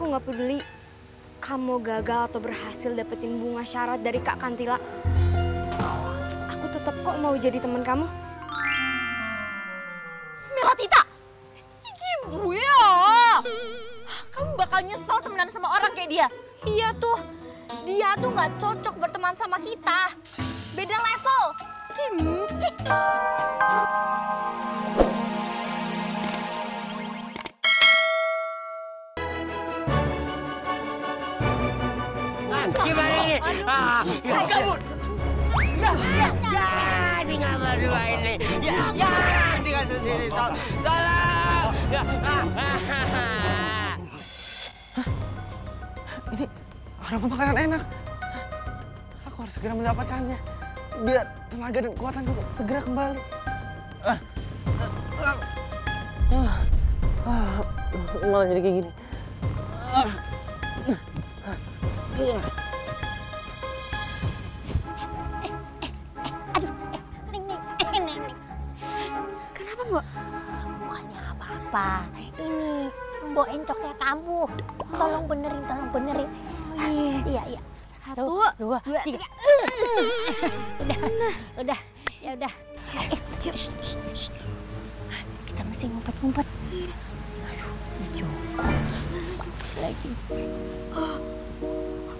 nggak peduli kamu gagal atau berhasil dapetin bunga syarat dari Kak Kantila. Aku tetap kok mau jadi teman kamu. Melatita, ibu ya. Kamu bakal nyesel temenan sama orang kayak dia. Iya tuh, dia tuh nggak cocok berteman sama kita. Beda level. Kimchi. Gimana ini? Kabur! Ya, tinggal berdua ini. Ya, tinggal sendiri. Tolong! Ini aroma makanan enak. Aku harus segera mendapatkannya. Biar tenaga dan kekuatanku segera kembali. Malah jadi kayak gini. Neng. Kenapa, Mbok? Bukannya apa-apa. Ini Mbok encoknya kamu. Tolong benerin. Iya. Satu, dua, tiga. Udah. Ya udah. Yuk, shh. Kita mesti ngumpet. Aduh, Joko. Lagi.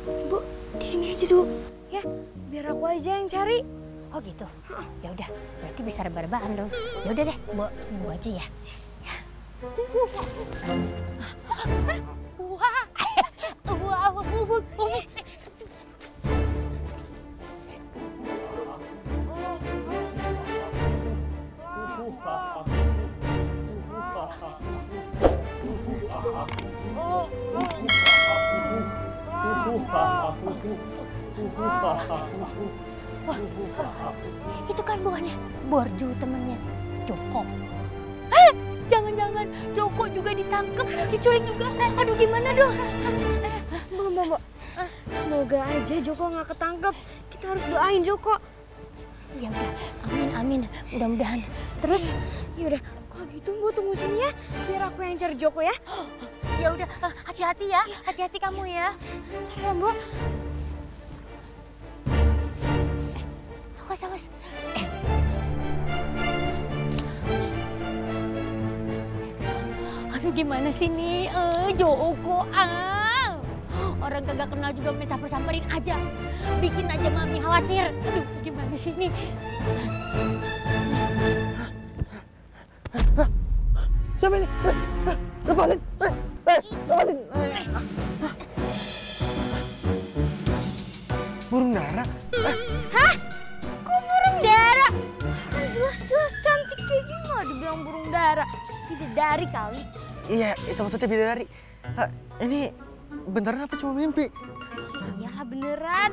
Bu, di sini aja dulu. Ya, biar aku aja yang cari. Oh gitu. Ya udah, berarti bisa rebah-rebahan dong. Ya udah deh, Mbok tunggu aja ya. Wah. Wah, itu kan bukannya Borju temennya Joko. Jangan-jangan Joko juga ditangkap, diculik juga. Aduh, gimana dong? Mbak. Semoga aja Joko nggak ketangkep. Kita harus doain Joko. Ya udah, amin. Mudah-mudahan. Terus? Ya udah, kalau gitu Mbak tunggu sini ya. Biar aku yang cari Joko ya. Ya udah, hati-hati ya. Hati-hati kamu ya. Ntar ya, Mbak. Awas. Aduh, gimana sih nih? Joko, orang kagak kenal juga main samperin aja. Bikin aja Mami khawatir. Aduh, gimana sih nih? Siapa ini? Lepasin! Lepasin! Burung dara? Hah? Kok burung dara? Jelas-jelas cantik kayak gini malah dibilang burung dara. Bidadari kali. Iya, itu maksudnya bidadari. Ini beneran apa cuma mimpi? Iyalah beneran.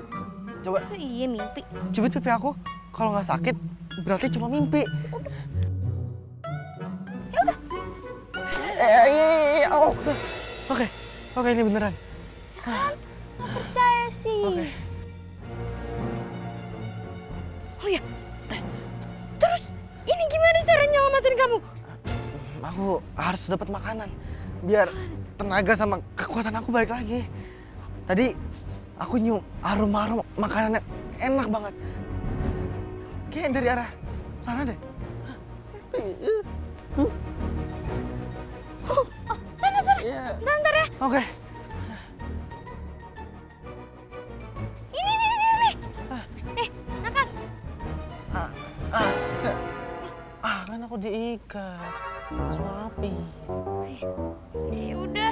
Coba Iya mimpi. cubit pipi aku. Kalau nggak sakit, berarti cuma mimpi. Ya udah. Iya. Oke, ini beneran. Nggak percaya sih. Oke. Oh ya. Terus ini gimana cara nyelamatin kamu? Aku harus dapat makanan biar tenaga sama kekuatan aku balik lagi. Tadi aku nyium aroma makanan yang enak banget. Kayak dari arah sana deh. Oh, sana. Iya. Bentar ya. Oke. Ini. Nih, makan. Kan aku diikat. Suapi. Ya udah.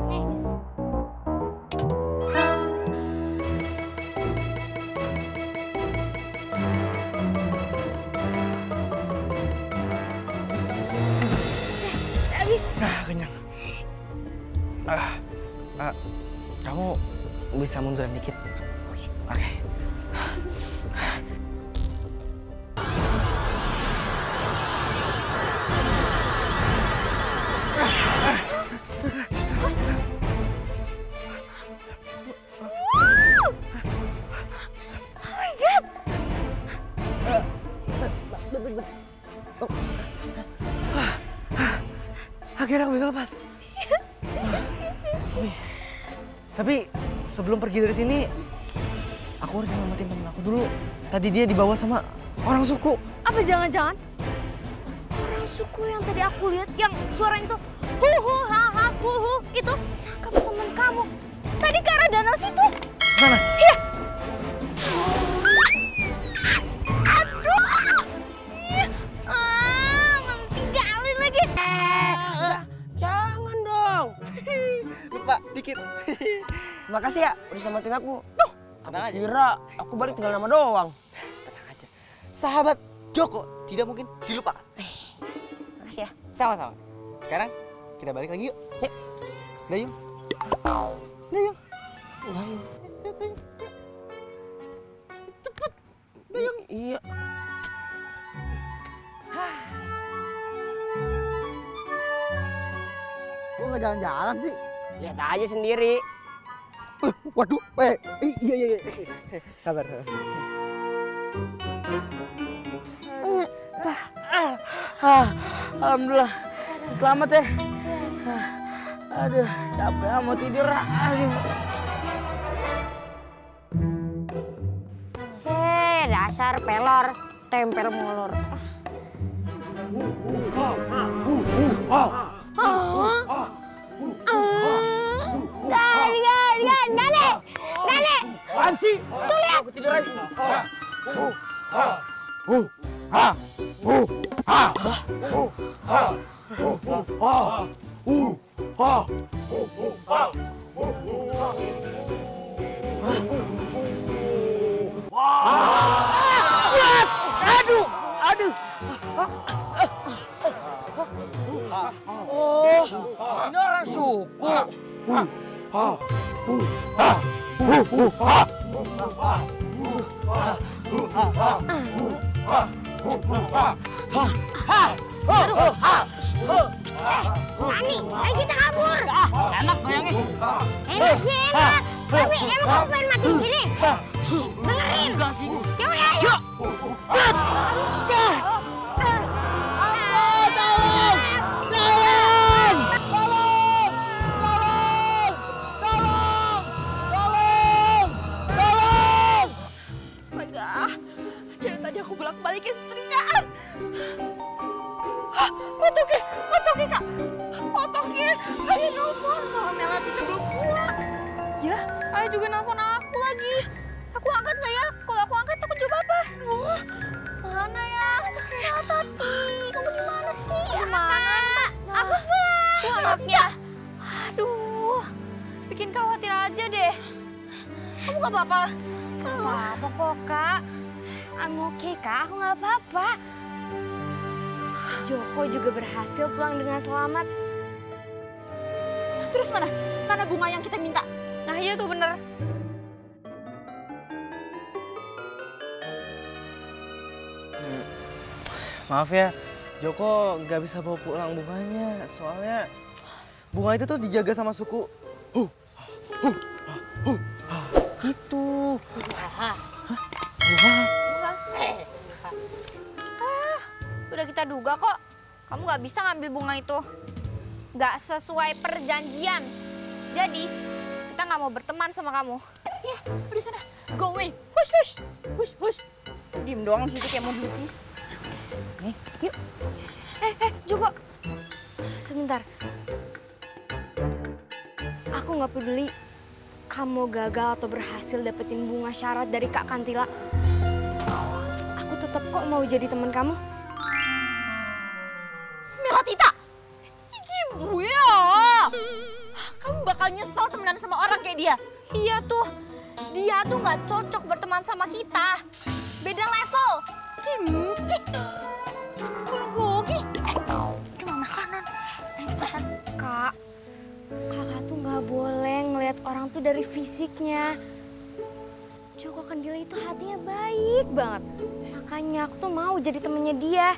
Nih. Habis. Kenyang. Kamu bisa munduran dikit? Oke. Akhirnya aku bisa lepas. Yes. Tapi sebelum pergi dari sini, aku harus nyelamatin temen aku dulu. Tadi dia dibawa sama orang suku. Apa jangan-jangan orang suku yang tadi aku lihat yang suaranya tuh hu ha ha hu itu kamu teman kamu. Tadi ke arah danau situ. Mana? Iya. Aduh. Ih, tinggalin lagi. Jangan dong. Lupa dikit. Makasih ya udah selamatin aku. Tuh, Tenang aja. kira aku balik tinggal nama doang. Tenang aja. Sahabat Joko tidak mungkin dilupakan. Makasih ya. Sama-sama. Sekarang kita balik lagi yuk. Yuk. Dayung. Dayung. Cepet. Dayung. Iya. Kok nggak jalan-jalan sih? Lihat aja sendiri. Waduh, iya. Sabar. Alhamdulillah. Selamat ya. Aduh, capek mau tidur. Aduh. Dasar pelor, tempel molor. Gane. Apaan sih? Tuh lihat. Aku tidur aja. Aduh. Oh, ini orang suku. Nani, ayo kita kabur. Enak bayangin. Enak sih enak. Tapi emang kamu pengen mati di sini? Dengerin. Enggak sih. Ya udah, ayo. Astaga, dari tadi aku bolak-balik istrikan. Hah, Otoki kak. Otoki, ayo nelfon. Malah Melatita belum pulang. Ya, ayah juga nelfon aku lagi. Aku angkat nggak ya? Kalau aku angkat takut jawab apa? Mana ya? Ya Tati, kamu gimana sih? Gimana? Aku pulang. Anaknya. Aduh, bikin khawatir aja deh. Kamu nggak apa-apa? Nggak apa-apa kok kak. I'm okay kak, aku nggak apa-apa. Joko juga berhasil pulang dengan selamat. Terus mana? Mana bunga yang kita minta? Nah iya tuh bener. Maaf ya, Joko nggak bisa bawa pulang bunganya. Soalnya bunga itu tuh dijaga sama suku. Gitu. Udah kita duga kok. Kamu nggak bisa ngambil bunga itu. Nggak sesuai perjanjian. Jadi, kita nggak mau berteman sama kamu. Ya, udah sana. Go away. Hush. Diem doang situ kayak mau lukis. Yuk. Joko. Sebentar. Aku nggak peduli kamu gagal atau berhasil dapetin bunga syarat dari Kak Kantila. Aku tetap kok mau jadi teman kamu. Melatita, ini gue ya. Kamu bakal nyesel temenan sama orang kayak dia. Iya tuh. Dia tuh nggak cocok berteman sama kita. Beda level. Kimchi. Bulgogi. Cuma makanan. Kak, kakak tuh nggak boleh ngelihat orang tuh dari fisiknya. Joko Kandila itu hatinya baik banget. Makanya aku tuh mau jadi temennya dia.